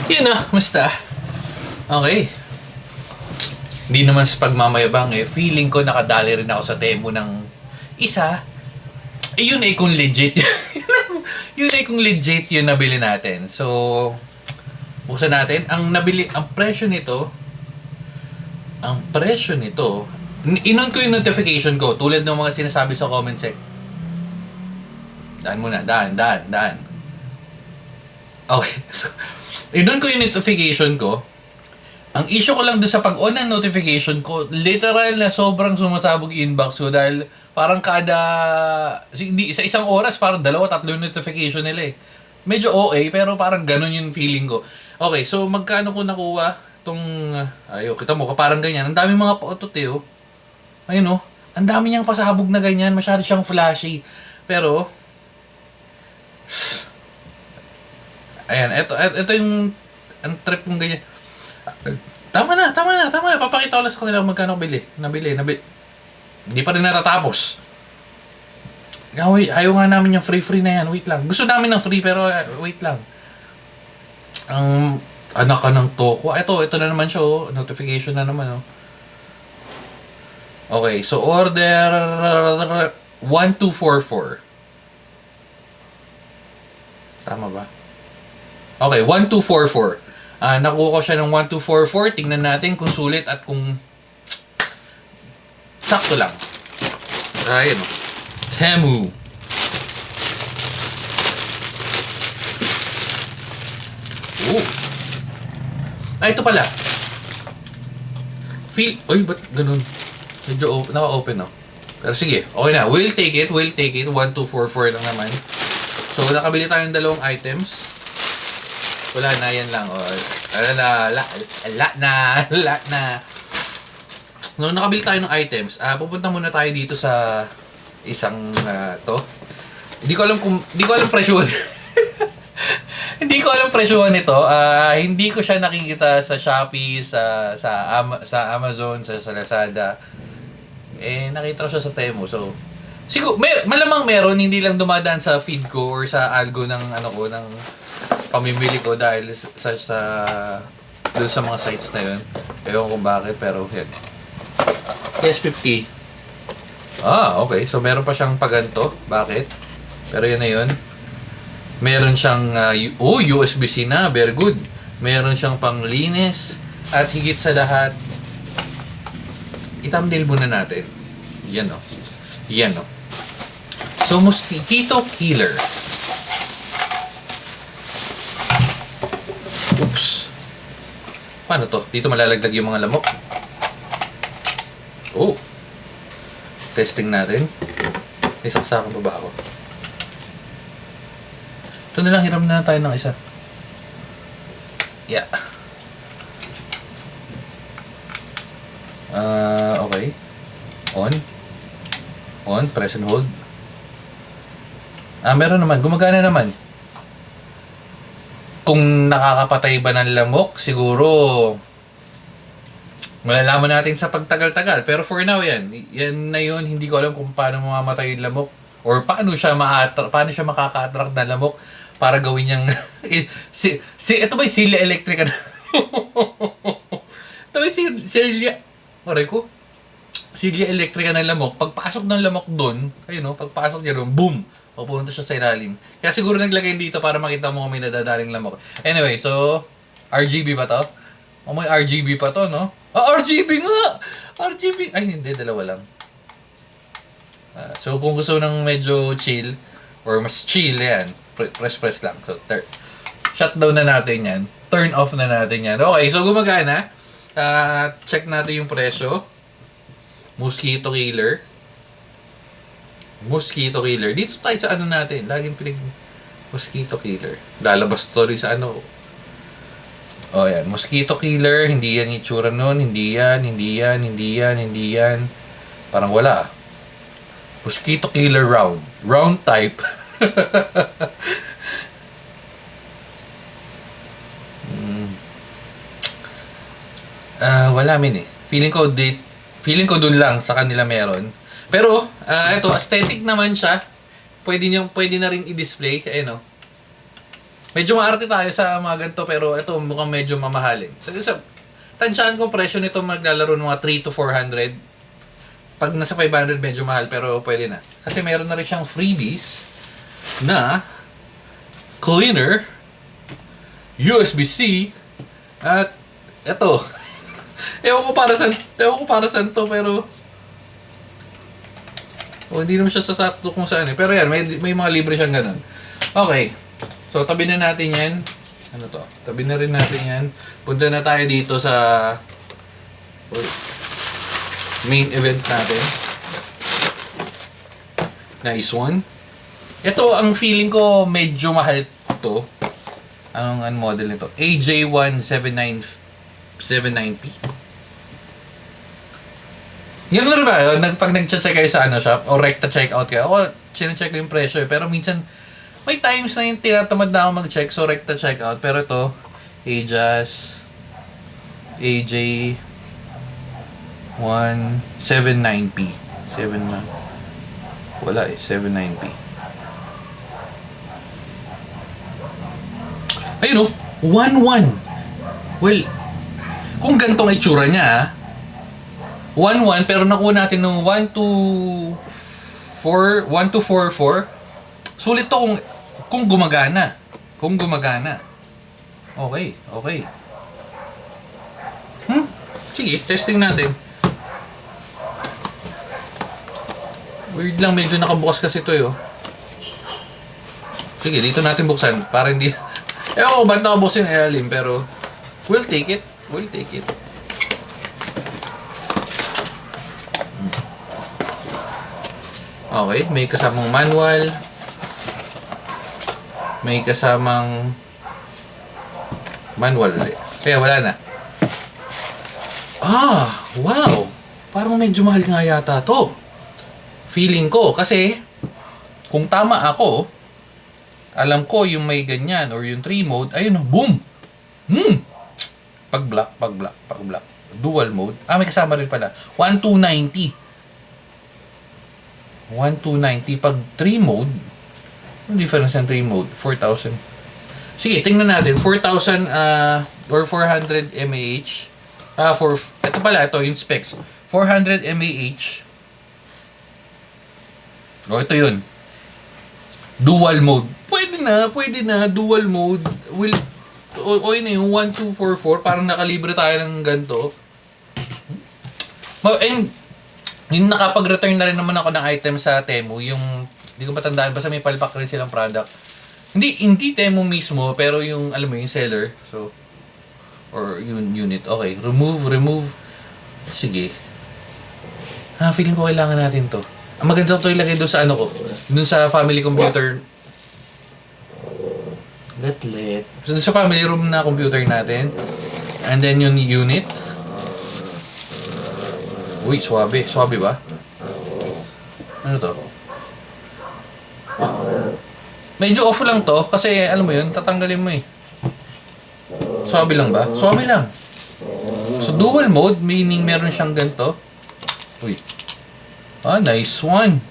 Yun na, musta? Okay. Hindi naman sa pagmamayabang eh. Feeling ko nakadali rin ako sa Temu ng isa. Eh yun eh kung legit. Yun eh kung legit yung nabili natin. So, buksan natin. Ang presyo nito, inon ko yung notification ko. Tulad ng mga sinasabi sa comment sec. Daan muna, daan. Okay. So, inon ko yung notification ko. Ang issue ko lang doon sa pag-on ng notification ko, literal na sobrang sumasabog inbox ko dahil parang hindi, sa isang oras parang 2-3 notification nila eh. Medyo OA pero parang ganun yung feeling ko. Okay, so magkano ko nakuha tong, kita mo, parang ganyan. Ang daming mga pautot eh oh. Ayun oh, ang dami niyang pasabog na ganyan, masyado siyang flashy. Pero, ayan, ito yung ang trip kong ganyan. Tama na. Papakita ko lang sa kanila kung magkano nabili. Hindi pa rin natatapos. Ayaw nga namin yung free na yan. Wait lang. Gusto namin ng free pero wait lang. Ang anak ka ng toko. Ito na naman siya oh. Notification na naman oh. Okay, so order 1244. Tama ba? Okay, 1244. Nakuha ko siya ng 1244. Tingnan natin kung sulit at kung sakto lang. Ayun. Temu. Oh. Ito pala. Uy, ba't ganun? Medyo naka-open, no? Pero sige, okay na. We'll take it. 1244 lang naman. So, nakabili tayong dalawang items. Wala na, yan lang. Na. No, nakabili tayo ng items. Pupunta muna tayo dito sa isang to. Hindi ko alam presyo. Hindi ko alam presyo nito. Hindi ko siya nakikita sa Shopee, sa Amazon, sa Lazada. Nakita ko siya sa Temu. So, siguro malamang meron, hindi lang dumadaan sa feed ko or sa algo ng ng pamimili ko dahil sa doon sa mga sites na yun. Ewan kung bakit, pero yan. S50. Okay. So, meron pa siyang paganto. Bakit? Pero yan na yun. Meron siyang USB-C na. Very good. Meron siyang panglinis. At higit sa lahat, i-thumbnail muna natin. Yan o. So, mosquito killer. Oops. Paano to? Dito malalaglag yung mga lamok. Oh. Testing natin. May saksakan pa ba ako? Ito na lang, hiram na tayo ng isa. Yeah. Okay. On. Press and hold. Meron naman. Gumagana naman. Kung nakakapatay ba ng lamok, siguro malalaman natin sa pagtagal-tagal. Pero for now, yan na yun. Hindi ko alam kung paano mamamatay yung lamok or paano siya makaka-attract na lamok para gawin niyang ito ba yung silya electric? Ito ba yung silya silya electric ng lamok. Pagpasok ng lamok doon, pagpasok niya doon, boom! Pupunta siya sa ilalim. Kaya siguro naglagay dito para makita mo kung may nadadaling lamok. Anyway, so RGB ba to? May RGB pa to, no? RGB nga! RGB! Ay, hindi. Dalawa lang. So, kung gusto ng medyo chill, or mas chill, yan. Press lang. So, shutdown na natin yan. Turn off na natin yan. Okay, so gumagana. Check natin yung presyo. Mosquito killer. Dito tayo sa natin. Laging mosquito killer. Lalabas to rin sa yan. Mosquito killer. Hindi yan itsura nun. Hindi yan. Parang wala. Mosquito killer round. Round type. Wala Feeling ko dun lang sa kanila meron. Pero, ito, aesthetic naman siya. Pwede na rin i-display. Medyo maarte tayo sa mga ganito, pero ito mukhang medyo mamahalin. So, tansyahan ko presyo nito maglalaro ng mga 3 to 400. Pag nasa 500 medyo mahal, pero pwede na. Kasi meron na rin siyang freebies na cleaner, USB-C, at ito. Ewan ko para saan to, pero hindi naman siya sasakto kung saan eh. Pero yan, may mga libre siyang ganun. Okay. So, tabi na natin yan. Ano to? Tabi na rin natin yan. Punta na tayo dito sa main event natin. Nice one. Ito, ang feeling ko medyo mahal to. Ang model nito? AJ179P. Yan lang ba? Pag nag-check kayo sa shop o recta checkout kayo, sinecheck ko yung presyo eh. Pero minsan, may times na yung tinatamad na ako mag-check, so recta checkout. Pero ito, AJ179P. 79P. Ayun o, 1-1. Well, kung ganitong itsura niya, 1-1, pero nakuha natin ng 1244. Sulit to kung gumagana. Okay. Sige, testing natin. Weird lang, medyo nakabukas kasi ito eh. Sige, dito natin buksan para hindi... Ewan ko ba't nakabukas yung ilalim, pero we'll take it. Okay, may kasamang manual. May kasamang manual ulit. Kaya wala na. Wow! Parang medyo mahal nga yata to. Feeling ko. Kasi, kung tama ako, alam ko yung may ganyan or yung 3 mode, ayun, boom! Pag-block. Dual mode. May kasama rin pala. 1290. 1290. Pag 3 mode, yung difference ng 3 mode, 4,000. Sige, tingnan natin. 4,000 or 400 mAh. Ito pala, ito yung specs. 400 mAh. Ito yun. Dual mode. Pwede na. Dual mode. Yun yung 1244. Parang nakalibre tayo ng ganito. And, yung nakapag-return na rin naman ako ng item sa Temu. Yung hindi ko matandaan, basta may palpak rin silang product. Hindi Temu mismo, pero yung, alam mo, yung seller. So, or yung unit. Okay, remove. Sige. Feeling ko kailangan natin to. Ang maganda to ilagay doon sa doon sa family computer. Doon sa family room na computer natin. And then yung unit. Uy, swabe. Swabe ba? Ano to? Medyo off lang to kasi alam mo yun, tatanggalin mo eh. Swabe lang ba? Swabe lang. So dual mode, meaning meron siyang ganito. Uy. Nice one.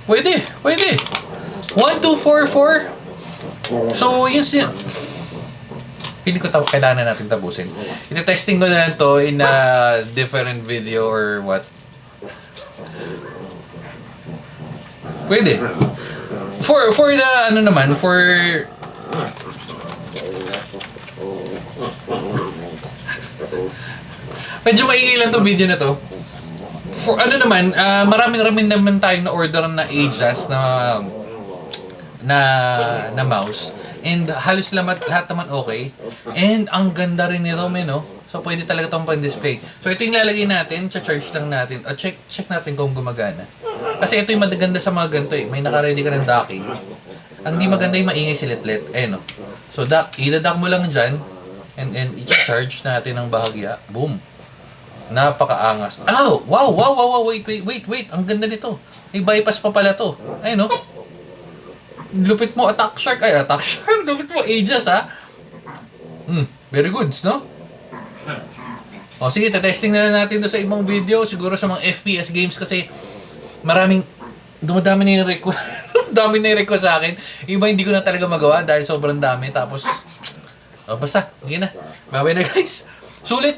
Pwede. 1244. So, yun siya. Pili ko kailangan natin tapusin. Iti-testing ko na lang to in a different video or what. Pwede. For the medyo maingay lang to video na to. For maraming naman tayong na-order na Ajas na mouse. And halos lahat naman okay. And ang ganda rin nito, no? So pwede talaga itong pang-display. So ito yung lalagay natin, charge lang natin. O check natin kung gumagana. Kasi ito yung maganda sa mga ganito eh. May naka-ready ka ng docking. Ang di maganda yung maingay silit-lit. No? So i-dock mo lang dyan. And i-charge natin ng bahagya. Boom. Napakaangas. Wow. Wait. Ang ganda nito. May bypass pa pala to. No? Lupit mo, Attack Shark. Lupit mo, Aegis, ha? Very good, no? Sige, testing na lang natin to sa ibang video. Siguro sa mga FPS games kasi dumadami na yung request. Dami na request sa akin. Iba hindi ko na talaga magawa dahil sobrang dami. Tapos, basta, okay na. Bye-bye na guys. Sulit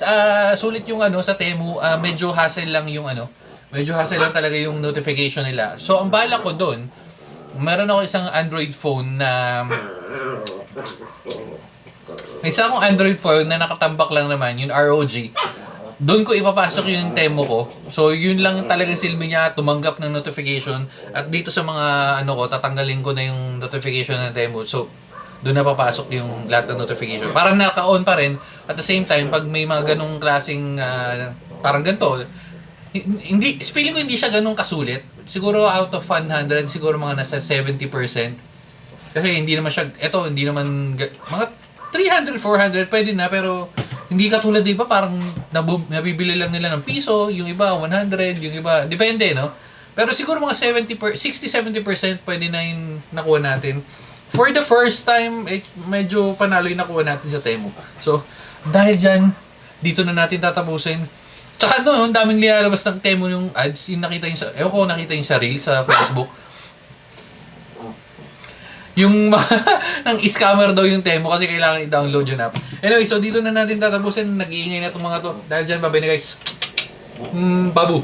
yung ano sa Temu. Medyo hassle lang yung ano. Medyo hassle lang talaga yung notification nila. So, ang bala ko doon, meron ako isang Android phone na isa akong Android phone na nakatambak lang naman, yung ROG. Doon ko ipapasok yung Temu ko. So, yun lang talagang silbi niya, tumanggap ng notification. At dito sa mga ano ko, tatanggalin ko na yung notification ng Temu. So, doon na papasok yung lahat ng notification. Parang naka-on pa rin. At the same time, pag may mga ganong klaseng parang ganito, feeling ko hindi siya ganong kasulit. Siguro out of 100, siguro mga nasa 70%. Kasi hindi naman siya, hindi naman, mga 300, 400, pwede na, pero hindi katulad, di ba, parang nabibili lang nila ng piso, yung iba 100, yung iba, depende, no? Pero siguro mga 60-70% pwede na yung nakuha natin. For the first time, medyo panalo yung nakuha natin sa Temu. So, dahil dyan, dito na natin tatapusin. Tsaka ang daming lilalabas ng Temu yung ads, yung nakita yung nakita yung sa Reel, sa Facebook. Yung ng scammer daw yung Temu kasi kailangan i-download yung app. Anyway, so dito na natin tatapusin. Nag-iingay na itong mga to. Dahil dyan, babay na guys. Babu.